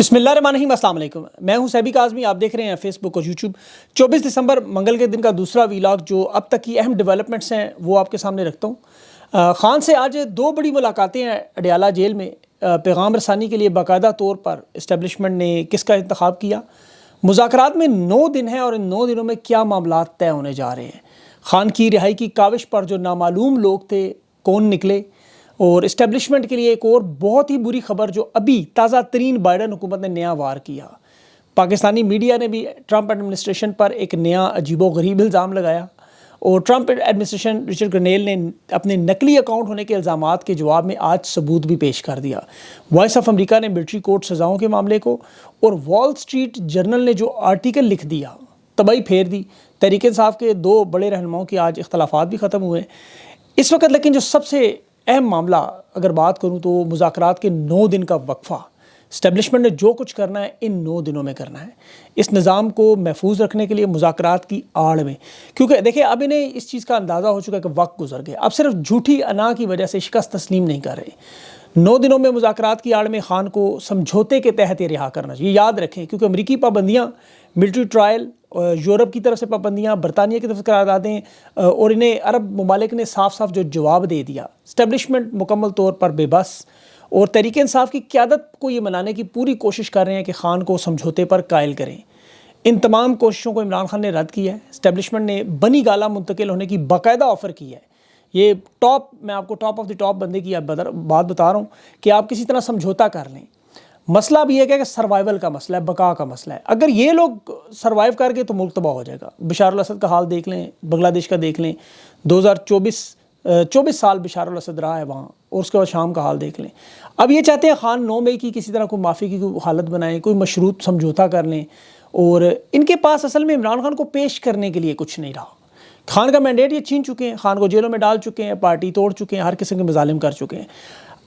بسم اللہ الرحمن الرحیم، السلام علیکم۔ میں ہوں سیبی کاظمی، آپ دیکھ رہے ہیں فیس بک اور یوٹیوب۔ 24 دسمبر منگل کے دن کا دوسرا ویلاگ جو اب تک کی اہم ڈیولپمنٹس ہیں وہ آپ کے سامنے رکھتا ہوں۔ خان سے آج دو بڑی ملاقاتیں ہیں اڈیالہ جیل میں۔ پیغام رسانی کے لیے باقاعدہ طور پر اسٹیبلشمنٹ نے کس کا انتخاب کیا؟ مذاکرات میں 9 دن ہیں اور ان 9 دنوں میں کیا معاملات طے ہونے جا رہے ہیں؟ خان کی رہائی کی کاوش پر جو نامعلوم لوگ تھے کون نکلے؟ اور اسٹیبلشمنٹ کے لیے ایک اور بہت ہی بری خبر جو ابھی تازہ ترین بائیڈن حکومت نے نیا وار کیا۔ پاکستانی میڈیا نے بھی ٹرمپ ایڈمنسٹریشن پر ایک نیا عجیب و غریب الزام لگایا، اور ٹرمپ ایڈمنسٹریشن رچرڈ گرنیل نے اپنے نقلی اکاؤنٹ ہونے کے الزامات کے جواب میں آج ثبوت بھی پیش کر دیا۔ وائس آف امریکہ نے ملٹری کورٹ سزاؤں کے معاملے کو، اور وال سٹریٹ جرنل نے جو آرٹیکل لکھ دیا تباہی پھیر دی۔ تحریک انصاف کے 2 بڑے رہنماؤں کی آج اختلافات بھی ختم ہوئے اس وقت، لیکن جو سب سے اہم معاملہ اگر بات کروں تو مذاکرات کے 9 دن کا وقفہ۔ اسٹیبلشمنٹ نے جو کچھ کرنا ہے ان 9 دنوں میں کرنا ہے، اس نظام کو محفوظ رکھنے کے لیے مذاکرات کی آڑ میں، کیونکہ دیکھیں اب انہیں اس چیز کا اندازہ ہو چکا ہے کہ وقت گزر گیا، اب صرف جھوٹی انا کی وجہ سے شکست تسلیم نہیں کر رہے۔ 9 دنوں میں مذاکرات کی آڑ میں خان کو سمجھوتے کے تحت یہ رہا کرنا چاہیے۔ یاد رکھیں کیونکہ امریکی پابندیاں، ملٹری ٹرائل، یورپ کی طرف سے پابندیاں، برطانیہ کی طرف سے قراردادیں، اور انہیں عرب ممالک نے صاف صاف جو جواب دے دیا۔ اسٹیبلشمنٹ مکمل طور پر بے بس، اور تحریک انصاف کی قیادت کو یہ منانے کی پوری کوشش کر رہے ہیں کہ خان کو سمجھوتے پر قائل کریں۔ ان تمام کوششوں کو عمران خان نے رد کیا ہے۔ اسٹیبلشمنٹ نے بنی گالہ منتقل ہونے کی باقاعدہ آفر کی ہے۔ یہ میں آپ کو ٹاپ آف دی ٹاپ بندے کی بات بتا رہا ہوں کہ آپ کسی طرح سمجھوتا کر لیں۔ مسئلہ بھی یہ کہ سروائیول کا مسئلہ ہے، بقا کا مسئلہ ہے۔ اگر یہ لوگ سروائیو کر گئے تو ملک تباہ ہو جائے گا۔ بشار الاسد کا حال دیکھ لیں، بنگلہ دیش کا دیکھ لیں، 24 سال بشار الاسد رہا ہے وہاں، اور اس کے بعد شام کا حال دیکھ لیں۔ اب یہ چاہتے ہیں خان 9 مئی کی کسی طرح کوئی معافی کی کوئی حالت بنائیں، کوئی مشروط سمجھوتا کر لیں، اور ان کے پاس اصل میں عمران خان کو پیش کرنے کے لیے کچھ نہیں رہا۔ خان کا مینڈیٹ یہ چھین چکے ہیں، خان کو جیلوں میں ڈال چکے ہیں، پارٹی توڑ چکے ہیں، ہر قسم کے مظالم کر چکے ہیں۔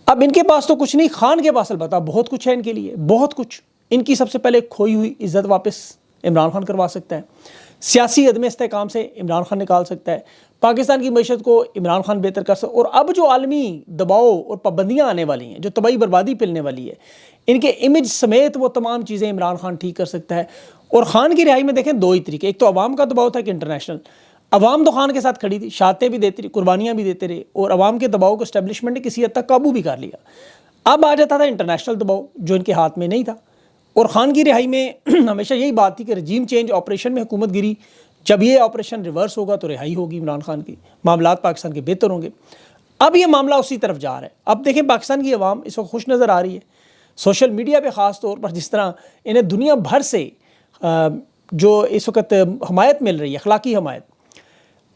اب ان کے پاس تو کچھ نہیں، خان کے پاس البتہ بہت کچھ ہے ان کے لیے، بہت کچھ۔ ان کی سب سے پہلے کھوئی ہوئی عزت واپس عمران خان کروا سکتا ہے، سیاسی عدم استحکام سے عمران خان نکال سکتا ہے، پاکستان کی معیشت کو عمران خان بہتر کر سکتا ہے، اور اب جو عالمی دباؤ اور پابندیاں آنے والی ہیں، جو تباہی بربادی پلنے والی ہے، ان کے امیج سمیت وہ تمام چیزیں عمران خان ٹھیک کر سکتا ہے۔ اور خان کی رہائی میں دیکھیں 2 ہی طریقے، ایک تو عوام کا دباؤ تھا کہ انٹرنیشنل، عوام تو خان کے ساتھ کھڑی تھی، شہادتیں بھی دیتی رہی، قربانیاں بھی دیتے رہے، اور عوام کے دباؤ کو اسٹیبلشمنٹ نے کسی حد تک قابو بھی کر لیا۔ اب آ جاتا تھا انٹرنیشنل دباؤ جو ان کے ہاتھ میں نہیں تھا۔ اور خان کی رہائی میں ہمیشہ یہی بات تھی کہ رجیم چینج آپریشن میں حکومت گری، جب یہ آپریشن ریورس ہوگا تو رہائی ہوگی عمران خان کی، معاملات پاکستان کے بہتر ہوں گے۔ اب یہ معاملہ اسی طرف جا رہا ہے۔ اب دیکھیں پاکستان کی عوام اس وقت خوش نظر آ رہی ہے، سوشل میڈیا پہ خاص طور پر جس طرح انہیں دنیا بھر سے جو اس وقت حمایت مل رہی ہے، اخلاقی حمایت۔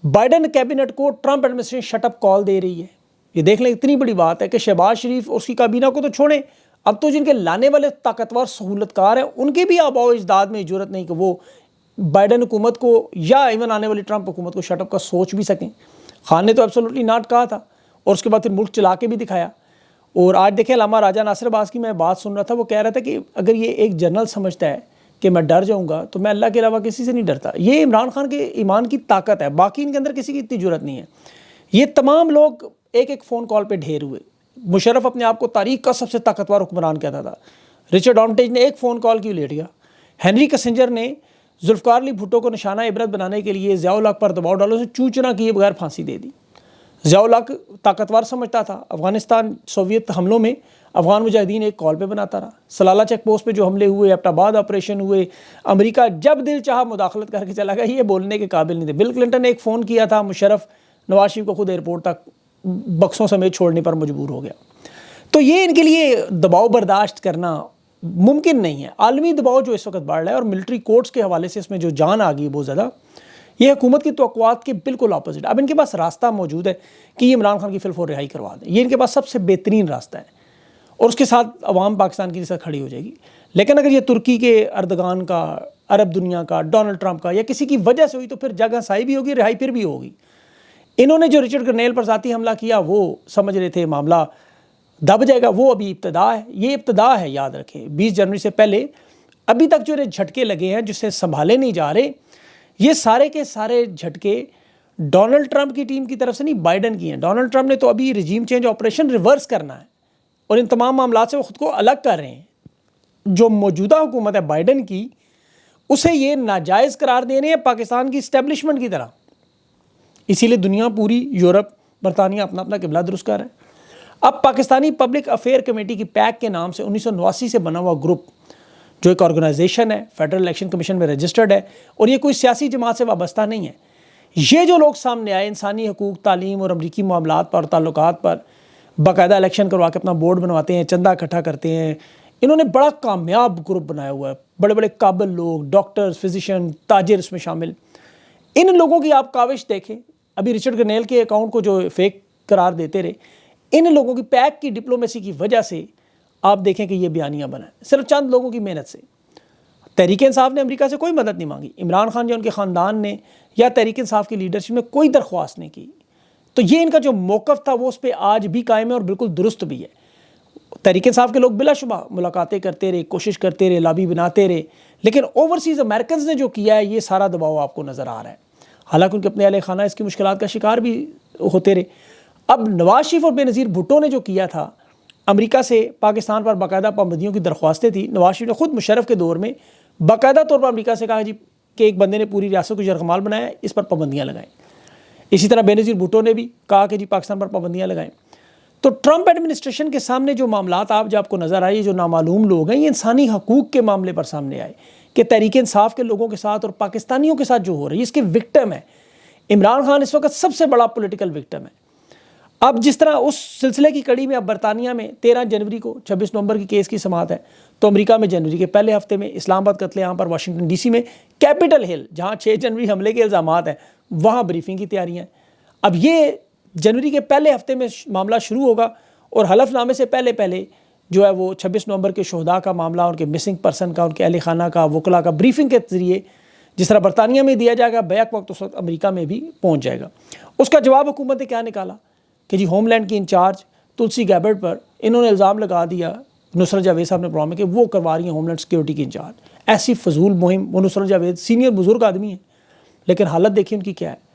بائیڈن کیبنٹ کو ٹرمپ ایڈمنسٹریشن شٹ اپ کال دے رہی ہے۔ یہ دیکھ لیں اتنی بڑی بات ہے کہ شہباز شریف اور اس کی کابینہ کو تو چھوڑیں، اب تو جن کے لانے والے طاقتور سہولت کار ہیں ان کے بھی آباء و اجداد میں جرت نہیں کہ وہ بائیڈن حکومت کو یا ایون آنے والی ٹرمپ حکومت کو شٹ اپ کا سوچ بھی سکیں۔ خان نے تو ایبسولوٹلی ناٹ کہا تھا، اور اس کے بعد پھر ملک چلا کے بھی دکھایا۔ اور آج دیکھیں علامہ راجہ ناصر عباس کی میں بات سن رہا تھا، وہ کہہ رہا تھا کہ اگر یہ ایک جنرل سمجھتا ہے کہ میں ڈر جاؤں گا تو میں اللہ کے علاوہ کسی سے نہیں ڈرتا۔ یہ عمران خان کے ایمان کی طاقت ہے، باقی ان کے اندر کسی کی اتنی جرت نہیں ہے۔ یہ تمام لوگ ایک فون کال پہ ڈھیر ہوئے۔ مشرف اپنے آپ کو تاریخ کا سب سے طاقتور حکمران کہتا تھا، رچرڈ آرمٹیج نے ایک فون کال کی لیٹ گیا، ہنری کسنجر نے ذوالفقار علی بھٹو کو نشانہ عبرت بنانے کے لیے ضیاء الحق پر دباؤ ڈالوں سے چوچنا کیے بغیر پھانسی دے دی۔ ضیاء الحق طاقتور سمجھتا تھا، افغانستان سوویت حملوں میں افغان مجاہدین ایک کال پہ بناتا رہا، سلالہ چیک پوسٹ پہ جو حملے ہوئے، ایبٹ آباد آپریشن ہوئے، امریکہ جب دل چاہا مداخلت کر کے چلا گیا، یہ بولنے کے قابل نہیں تھے۔ بل کلنٹن نے ایک فون کیا تھا، مشرف نواز شریف کو خود ایئرپورٹ تک بکسوں سمیت چھوڑنے پر مجبور ہو گیا۔ تو یہ ان کے لیے دباؤ برداشت کرنا ممکن نہیں ہے۔ عالمی دباؤ جو اس وقت بڑھ رہا ہے، اور ملٹری کورٹس کے حوالے سے اس میں جو جان آ گئی بہت زیادہ، یہ حکومت کی توقعات کے بالکل اپوزٹ۔ اب ان کے پاس راستہ موجود ہے کہ یہ عمران خان کی فی الفور رہائی کروا دیں، یہ ان کے پاس سب سے بہترین راستہ ہے، اور اس کے ساتھ عوام پاکستان کی جیسا کھڑی ہو جائے گی۔ لیکن اگر یہ ترکی کے اردگان کا، عرب دنیا کا، ڈونلڈ ٹرمپ کا یا کسی کی وجہ سے ہوئی تو پھر جگہ سائی بھی ہوگی، رہائی پھر بھی ہوگی۔ انہوں نے جو رچرڈ گرنیل پر ذاتی حملہ کیا وہ سمجھ رہے تھے معاملہ دب جائے گا، وہ ابھی ابتدا ہے، یہ ابتدا ہے، یاد رکھیں۔ 20 جنوری سے پہلے ابھی تک جو جھٹکے لگے ہیں جسے سنبھالے نہیں جا رہے، یہ سارے کے سارے جھٹکے ڈونلڈ ٹرمپ کی ٹیم کی طرف سے نہیں، بائیڈن کی ہیں۔ ڈونلڈ ٹرمپ نے تو ابھی رجیم چینج آپریشن ریورس کرنا ہے، اور ان تمام معاملات سے وہ خود کو الگ کر رہے ہیں۔ جو موجودہ حکومت ہے بائیڈن کی، اسے یہ ناجائز قرار دے رہے ہیں پاکستان کی اسٹیبلشمنٹ کی طرح۔ اسی لیے دنیا پوری، یورپ، برطانیہ اپنا اپنا قبلہ درست کر رہا ہے۔ اب پاکستانی پبلک افیئر کمیٹی کی پیک کے نام سے 1989 سے بنا ہوا گروپ، جو ایک آرگنائزیشن ہے، فیڈرل الیکشن کمیشن میں رجسٹرڈ ہے، اور یہ کوئی سیاسی جماعت سے وابستہ نہیں ہے۔ یہ جو لوگ سامنے آئے انسانی حقوق، تعلیم اور امریکی معاملات پر، تعلقات پر باقاعدہ الیکشن کروا کے اپنا بورڈ بنواتے ہیں، چندہ اکٹھا کرتے ہیں، انہوں نے بڑا کامیاب گروپ بنایا ہوا ہے، بڑے بڑے قابل لوگ، ڈاکٹرز، فزیشین، تاجر اس میں شامل۔ ان لوگوں کی آپ کاوش دیکھیں، ابھی رچرڈ گرنیل کے اکاؤنٹ کو جو فیک قرار دیتے رہے، ان لوگوں کی پیک کی ڈپلومیسی کی وجہ سے آپ دیکھیں کہ یہ بیانیاں بنا ہے، صرف چند لوگوں کی محنت سے۔ تحریک انصاف نے امریکہ سے کوئی مدد نہیں مانگی، عمران خان یا ان کے خاندان نے یا تحریک انصاف کی لیڈرشپ میں کوئی درخواست نہیں کی۔ تو یہ ان کا جو موقف تھا وہ اس پہ آج بھی قائم ہے اور بالکل درست بھی ہے۔ تحریک انصاف کے لوگ بلا شبہ ملاقاتیں کرتے رہے، کوشش کرتے رہے، لابی بناتے رہے، لیکن اوورسیز امریکنز نے جو کیا ہے یہ سارا دباؤ آپ کو نظر آ رہا ہے، حالانکہ ان کے اپنے اہل خانہ اس کی مشکلات کا شکار بھی ہوتے رہے۔ اب نواز شریف اور بے نظیر بھٹو نے جو کیا تھا، امریکہ سے پاکستان پر باقاعدہ پابندیوں کی درخواستیں تھیں، نواز شریف نے خود مشرف کے دور میں باقاعدہ طور پر امریکہ سے کہا جی کہ ایک بندے نے پوری ریاست کو یرغمال بنایا ہے، اس پر پابندیاں لگائیں۔ اسی طرح بے نظیر بھٹو نے بھی کہا کہ جی پاکستان پر پابندیاں لگائیں۔ تو ٹرمپ ایڈمنسٹریشن کے سامنے جو معاملات آپ کو نظر آئے، جو نامعلوم لوگ ہیں، یہ انسانی حقوق کے معاملے پر سامنے آئے کہ تحریک انصاف کے لوگوں کے ساتھ اور پاکستانیوں کے ساتھ جو ہو رہی ہے اس کے وکٹم ہے عمران خان، اس وقت سب سے بڑا پولیٹیکل وکٹم ہے۔ اب جس طرح اس سلسلے کی کڑی میں اب برطانیہ میں 13 جنوری کو 26 نومبر کی کیس کی سماعت ہے، تو امریکہ میں جنوری کے پہلے ہفتے میں اسلام آباد قتل عام پر واشنگٹن ڈی سی میں کیپٹل ہل، جہاں 6 جنوری حملے کے الزامات ہیں، وہاں بریفنگ کی تیاریاں ہیں۔ اب یہ جنوری کے پہلے ہفتے میں معاملہ شروع ہوگا، اور حلف نامے سے پہلے جو ہے وہ 26 نومبر کے شہداء کا معاملہ، ان کے مسنگ پرسن کا، ان کے اہل خانہ کا، وکلاء کا بریفنگ کے ذریعے جس طرح برطانیہ میں دیا جائے گا، بیک وقت اس وقت امریکہ میں بھی پہنچ جائے گا۔ اس کا جواب حکومت نے کیا نکالا کہ جی ہوم لینڈ کی انچارج تلسی گیبرڈ پر انہوں نے الزام لگا دیا، نصرت جاوید صاحب نے پروگرام میں، کہ وہ کروا رہی ہیں ہوم لینڈ سیکیورٹی کی انچارج۔ ایسی فضول مہم، وہ نصرت جاوید سینئر بزرگ آدمی ہیں، لیکن حالت دیکھیں ان کی کیا ہے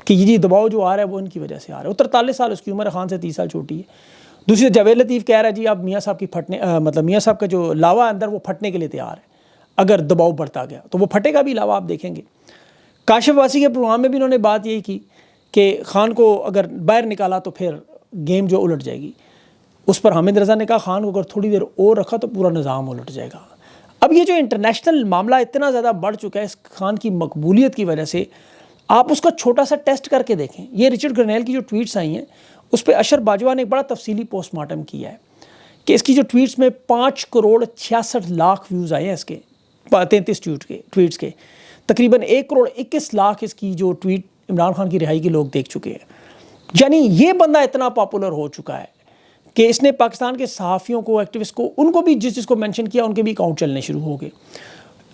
کہ یہ دباؤ جو آ رہا ہے وہ ان کی وجہ سے آ رہا ہے۔ 43 سال اس کی عمر، خان سے 30 سال چھوٹی ہے۔ دوسری جاوید لطیف کہہ رہا ہے جی اب میاں صاحب کی میاں صاحب کا جو لاوا اندر وہ پھٹنے کے لیے تیار ہے، اگر دباؤ بڑھتا گیا تو وہ پھٹے گا بھی لاوا، آپ دیکھیں گے۔ کاشف واسی کے پروگرام میں بھی انہوں نے بات یہی کی کہ خان کو اگر باہر نکالا تو پھر گیم جو الٹ جائے گی۔ اس پر حامد رضا نے کہا خان کو اگر تھوڑی دیر اور رکھا تو پورا نظام الٹ جائے گا۔ اب یہ جو انٹرنیشنل معاملہ اتنا زیادہ بڑھ چکا ہے اس خان کی مقبولیت کی وجہ سے، آپ اس کا چھوٹا سا ٹیسٹ کر کے دیکھیں۔ یہ رچرڈ گرنیل کی جو ٹویٹس آئی ہیں اس پہ اشر باجوہ نے ایک بڑا تفصیلی پوسٹ مارٹم کیا ہے کہ اس کی جو ٹویٹس میں 5 کروڑ 66 لاکھ ویوز آئے ہیں اس کے 33 ٹویٹس کے، تقریباً 1 کروڑ 21 لاکھ اس کی جو ٹویٹ عمران خان کی رہائی کے لوگ دیکھ چکے ہیں۔ یعنی یہ بندہ اتنا پاپولر ہو چکا ہے کہ اس نے پاکستان کے صحافیوں کو، ایکٹیوسٹ کو، ان کو بھی جس کو مینشن کیا ان کے بھی اکاؤنٹ چلنے شروع ہو گئے۔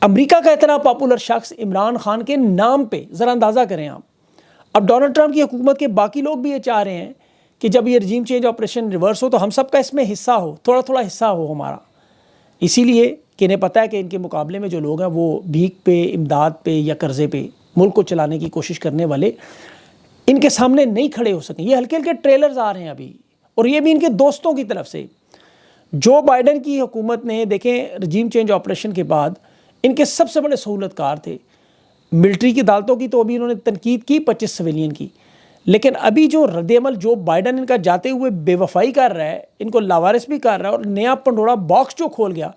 امریکہ کا اتنا پاپولر شخص عمران خان کے نام پہ، ذرا اندازہ کریں آپ۔ اب ڈونلڈ ٹرمپ کی حکومت کے باقی لوگ بھی یہ چاہ رہے ہیں کہ جب یہ رجیم چینج آپریشن ریورس ہو تو ہم سب کا اس میں حصہ ہو، تھوڑا تھوڑا حصہ ہو ہمارا، اسی لیے کہ انہیں پتہ ہے کہ ان کے مقابلے میں جو لوگ ہیں وہ بھیک پہ، امداد پہ یا قرضے پہ ملک کو چلانے کی کوشش کرنے والے ان کے سامنے نہیں کھڑے ہو سکیں۔ یہ ہلکے ہلکے ٹریلرز آ رہے ہیں ابھی، اور یہ بھی ان کے دوستوں کی طرف سے۔ جو بائیڈن کی حکومت نے، دیکھیں رجیم چینج آپریشن کے بعد ان کے سب سے بڑے سہولت کار تھے ملٹری کی عدالتوں کی، تو ابھی انہوں نے تنقید کی 25 سویلین کی، لیکن ابھی جو رد عمل جو بائیڈن ان کا جاتے ہوئے بے وفائی کر رہا ہے، ان کو لاوارث بھی کر رہا ہے، اور نیا پنڈورا باکس جو کھول گیا،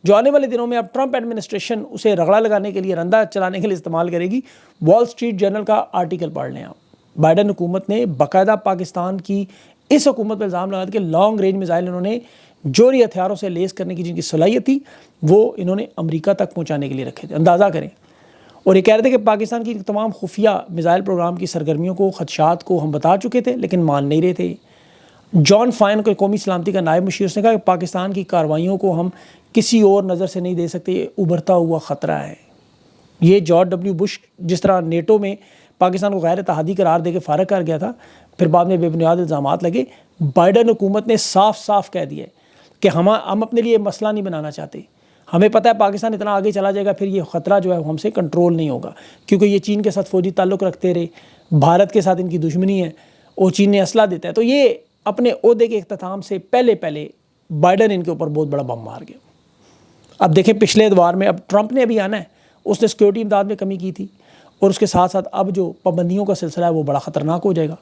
جو آنے والے دنوں میں اب ٹرمپ ایڈمنسٹریشن اسے رگڑا لگانے کے لیے، رندہ چلانے کے لیے استعمال کرے گی۔ وال سٹریٹ جرنل کا آرٹیکل پڑھ لیں آپ، بائیڈن حکومت نے باقاعدہ پاکستان کی اس حکومت پر الزام لگا کہ لانگ رینج میزائل انہوں نے جوہری ہتھیاروں سے لیس کرنے کی جن کی صلاحیت تھی وہ انہوں نے امریکہ تک پہنچانے کے لیے رکھے تھے، اندازہ کریں۔ اور یہ کہہ رہے تھے کہ پاکستان کی تمام خفیہ میزائل پروگرام کی سرگرمیوں کو، خدشات کو ہم بتا چکے تھے لیکن مان نہیں رہے تھے۔ جان فائن کو قومی سلامتی کا نائب مشیر نے کہا کہ پاکستان کی کارروائیوں کو ہم کسی اور نظر سے نہیں دے سکتے، یہ ابھرتا ہوا خطرہ ہے۔ یہ جارج ڈبلیو بش جس طرح نیٹو میں پاکستان کو غیر اتحادی قرار دے کے فارغ کر گیا تھا، پھر بعد میں بے بنیاد الزامات لگے، بائیڈن حکومت نے صاف صاف کہہ دیا ہے کہ ہم اپنے لیے مسئلہ نہیں بنانا چاہتے، ہمیں پتہ ہے پاکستان اتنا آگے چلا جائے گا پھر یہ خطرہ جو ہے ہم سے کنٹرول نہیں ہوگا، کیونکہ یہ چین کے ساتھ فوجی تعلق رکھتے رہے، بھارت کے ساتھ ان کی دشمنی ہے اور چین نے اسلحہ دیتا ہے، تو یہ اپنے عہدے کے اختتام سے پہلے بائیڈن ان کے اوپر بہت بڑا بم مار گیا۔ اب دیکھیں پچھلے اتوار میں اب ٹرمپ نے ابھی آنا ہے، اس نے سیکورٹی امداد میں کمی کی تھی، اور اس کے ساتھ ساتھ اب جو پابندیوں کا سلسلہ ہے وہ بڑا خطرناک ہو جائے گا.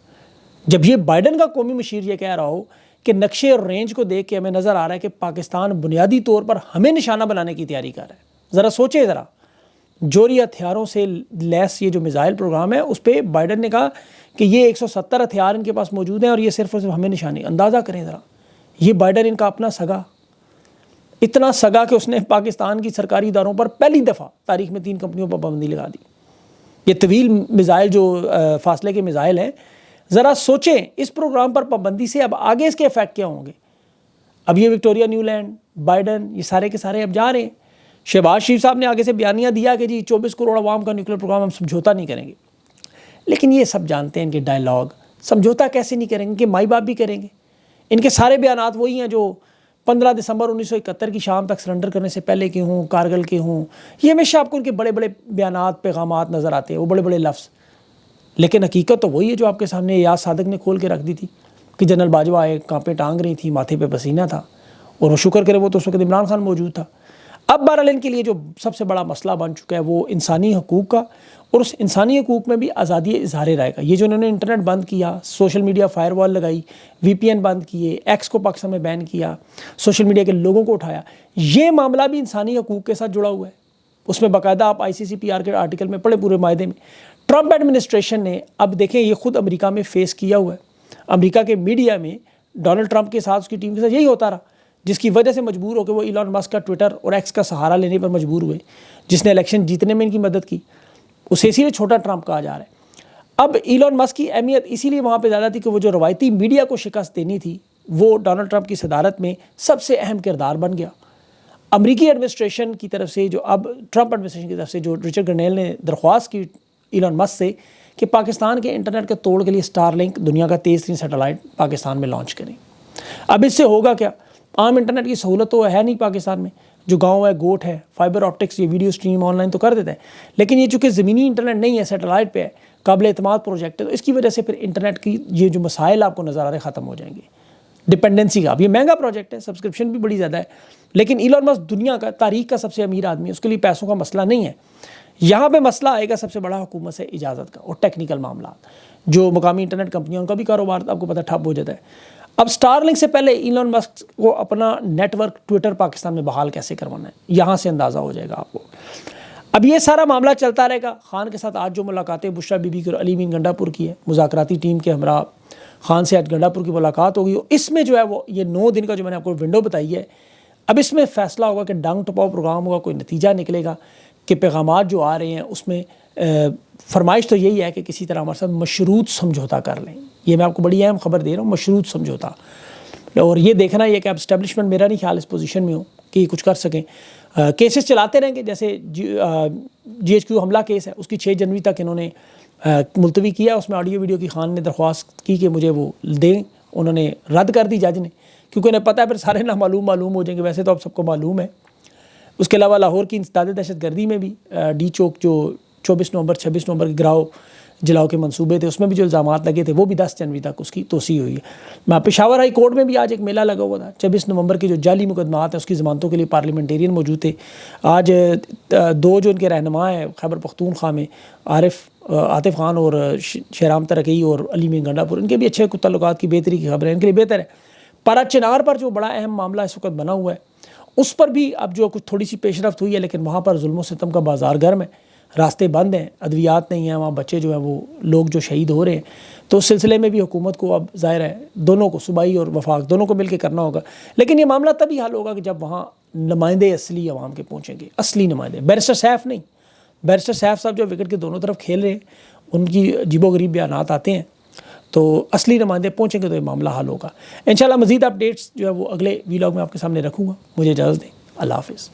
جب یہ بائیڈن کا قومی مشیر یہ کہہ رہا ہو کہ نقشے اور رینج کو دیکھ کے ہمیں نظر آ رہا ہے کہ پاکستان بنیادی طور پر ہمیں نشانہ بنانے کی تیاری کر رہا ہے. ذرا سوچیں، ذرا جوہری ہتھیاروں سے لیس یہ جو میزائل پروگرام ہے اس پہ بائیڈن نے کہا کہ یہ 170 ہتھیار ان کے پاس موجود ہیں اور یہ صرف اور صرف ہمیں نشانی. اندازہ کریں ذرا، یہ بائیڈن ان کا اپنا سگا، اتنا سگا کہ اس نے پاکستان کی سرکاری اداروں پر پہلی دفعہ تاریخ میں 3 کمپنیوں پر پابندی لگا دی. یہ طویل میزائل جو فاصلے کے میزائل ہیں، ذرا سوچیں اس پروگرام پر پابندی سے اب آگے اس کے افیکٹ کیا ہوں گے. اب یہ وکٹوریا نیولینڈ، بائیڈن، یہ سارے کے سارے اب جا رہے ہیں. شہباز شریف صاحب نے آگے سے بیانیہ دیا کہ جی 24 کروڑ عوام کا نیوکلیر پروگرام ہم سمجھوتا نہیں کریں گے. لیکن یہ سب جانتے ہیں ان کے ڈائلاگ، سمجھوتا کیسے نہیں کریں گے، ان کے مائی باپ بھی کریں گے. ان کے سارے بیانات وہی ہیں جو 15 دسمبر 1971 کی شام تک سرنڈر کرنے سے پہلے کے ہوں، کارگل کے ہوں. یہ ہمیشہ آپ کو ان کے بڑے بڑے بیانات، پیغامات نظر آتے ہیں، وہ بڑے بڑے لفظ. لیکن حقیقت تو وہی ہے جو آپ کے سامنے یاس صادق نے کھول کے رکھ دی تھی کہ جنرل باجوہ آئے، کانپیں ٹانگ رہی تھی، ماتھے پہ پسینہ تھا، اور وہ شکر کرے وہ تو اس وقت عمران خان موجود تھا. اب بہرحال ان کے لیے جو سب سے بڑا مسئلہ بن چکا ہے وہ انسانی حقوق کا، اور اس انسانی حقوق میں بھی آزادی اظہار رائے کا. یہ جو انہوں نے انٹرنیٹ بند کیا، سوشل میڈیا فائر وال لگائی، وی پی این بند کیے، ایکس کو پاکستان میں بین کیا، سوشل میڈیا کے لوگوں کو اٹھایا، یہ معاملہ بھی انسانی حقوق کے ساتھ جڑا ہوا ہے. اس میں باقاعدہ آپ ICCPR کے آرٹیکل میں پڑھے پورے معاہدے میں. ٹرمپ ایڈمنسٹریشن نے اب دیکھیں یہ خود امریکہ میں فیس کیا ہوا ہے. امریکہ کے میڈیا میں ڈونلڈ ٹرمپ کے ساتھ اس کی ٹیم کے ساتھ یہی ہوتا رہا، جس کی وجہ سے مجبور ہو کہ وہ ایلان مسک کا ٹویٹر اور ایکس کا سہارا لینے پر مجبور ہوئے، جس نے الیکشن جیتنے میں ان کی مدد کی. اسے اسی لیے چھوٹا ٹرمپ کہا جا رہا ہے. اب ایلان مسک کی اہمیت اسی لیے وہاں پہ زیادہ تھی کہ وہ جو روایتی میڈیا کو شکست دینی تھی وہ ڈونلڈ ٹرمپ کی صدارت میں سب سے اہم کردار بن گیا. امریکی ایڈمنسٹریشن کی طرف سے جو اب ٹرمپ ایڈمنسٹریشن کی طرف سے جو رچرڈ گرنیل نے درخواست کی ایلان مسک سے کہ پاکستان کے انٹرنیٹ کے توڑ کے لیے اسٹار لنک، دنیا کا تیز ترین سیٹلائٹ، پاکستان میں لانچ کریں. اب اس سے ہوگا کیا؟ عام انٹرنیٹ کی سہولت تو ہے نہیں پاکستان میں، جو گاؤں ہے، گوٹ ہے، فائبر آپٹکس، یہ ویڈیو سٹریم آن لائن تو کر دیتا ہے، لیکن یہ چونکہ زمینی انٹرنیٹ نہیں ہے، سیٹلائٹ پہ ہے، قابل اعتماد پروجیکٹ ہے، تو اس کی وجہ سے پھر انٹرنیٹ کی یہ جو مسائل آپ کو نظر آ رہے ختم ہو جائیں گے. ڈپینڈنسی کا، اب یہ مہنگا پروجیکٹ ہے، سبسکرپشن بھی بڑی زیادہ ہے، لیکن ایلان مسک دنیا کا تاریخ کا سب سے امیر آدمی ہے، اس کے لیے پیسوں کا مسئلہ نہیں ہے. یہاں پہ مسئلہ آئے گا سب سے بڑا حکومت سے اجازت کا اور ٹیکنیکل معاملات، جو مقامی انٹرنیٹ کمپنیوں کا بھی کاروبار آپ کو پتہ ٹھپ ہو جاتا ہے. اب اسٹار لنک سے پہلے ایلان مسک کو اپنا نیٹ ورک ٹویٹر پاکستان میں بحال کیسے کروانا ہے، یہاں سے اندازہ ہو جائے گا آپ کو. اب یہ سارا معاملہ چلتا رہے گا. خان کے ساتھ آج جو ملاقاتیں بشرا بی بی کی اور علی امین گنڈا پور کی ہے، مذاکراتی ٹیم کے ہمراہ خان سے آج گنڈا پور کی ملاقات ہوگی. اس میں جو ہے وہ یہ 9 دن کا جو میں نے آپ کو ونڈو بتائی ہے، اب اس میں فیصلہ ہوگا کہ ڈنگ ٹپاؤ پروگرام ہوگا، کوئی نتیجہ نکلے گا کہ پیغامات جو آ رہے ہیں اس میں فرمائش تو یہی ہے کہ کسی طرح ہمارے ساتھ مشروط سمجھوتا کر لیں. یہ میں آپ کو بڑی اہم خبر دے رہا ہوں، مشروط سمجھوتا. اور یہ دیکھنا یہ کہ اب اسٹیبلشمنٹ، میرا نہیں خیال اس پوزیشن میں ہو کہ یہ کچھ کر سکیں. کیسز چلاتے رہیں گے، جیسے GHQ حملہ کیس ہے، اس کی 6 جنوری تک انہوں نے ملتوی کیا. اس میں آڈیو ویڈیو کی خان نے درخواست کی کہ مجھے وہ دیں، انہوں نے رد کر دی جج نے، کیونکہ انہیں پتہ ہے پھر سارے معلوم ہو جائیں گے. ویسے تو اب سب کو معلوم ہے. اس کے علاوہ لاہور کی انسداد دہشت گردی میں بھی ڈی چوک جو 24 نومبر 26 نومبر کے گراؤ جلاؤ کے منصوبے تھے، اس میں بھی جو الزامات لگے تھے وہ بھی 10 جنوری تک اس کی توسیع ہوئی ہے. میں پشاور ہائی کورٹ میں بھی آج ایک میلہ لگا ہوا تھا. 24 نومبر کے جو جعلی مقدمات ہیں اس کی ضمانتوں کے لیے پارلیمنٹیرین موجود تھے. آج 2 جو ان کے رہنما ہیں خیبر پختونخوا میں، عاطف خان اور شہرام ترقی اور علی امین گنڈا پور، ان کے بھی اچھے تعلقات کی بہتری کی خبر ہے، ان کے لیے بہتر ہے. پارا چنار پر جو بڑا اہم معاملہ اس وقت بنا ہوا ہے، اس پر بھی اب جو کچھ تھوڑی سی پیش رفت ہوئی ہے، لیکن وہاں پر ظلم و ستم کا بازار گرم ہے، راستے بند ہیں، ادویات نہیں ہیں، وہاں بچے جو ہیں وہ لوگ جو شہید ہو رہے ہیں. تو اس سلسلے میں بھی حکومت کو اب ظاہر ہے دونوں کو، صوبائی اور وفاق دونوں کو مل کے کرنا ہوگا. لیکن یہ معاملہ تبھی حل ہوگا کہ جب وہاں نمائندے اصلی عوام کے پہنچیں گے، اصلی نمائندے. بیرسٹر سیف نہیں، بیرسٹر سیف صاحب جو وکٹ کے دونوں طرف کھیل رہے ہیں، ان کی عجیب و غریب بیانات آتے ہیں، تو اصلی نمائندے پہنچیں گے تو یہ معاملہ حل ہوگا. انشاءاللہ مزید اپڈیٹس جو ہے وہ اگلے ویلاگ میں آپ کے سامنے رکھوں گا. مجھے اجازت دیں. اللہ حافظ.